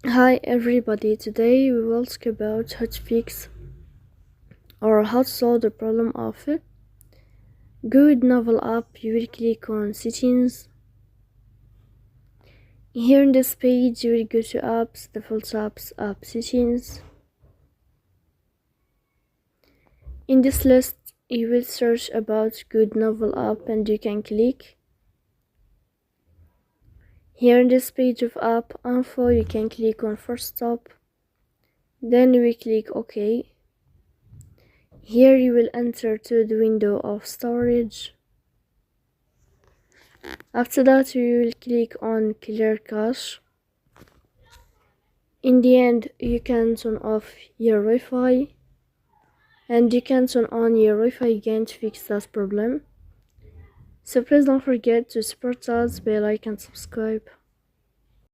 Hi everybody, today we will talk about how to fix or how to solve the problem of GoodNovel app. You will click on settings. Here in this page you will go to apps, default apps, app settings. In this list you will search about GoodNovel app and you can click. Here in this page of app info you can click on first stop, then you will click OK. Here you will enter to the window of storage. After that you will click on clear cache. In the end you can turn off your Wi-Fi and you can turn on your Wi-Fi again to fix that problem. So please don't forget to support us by like and subscribe.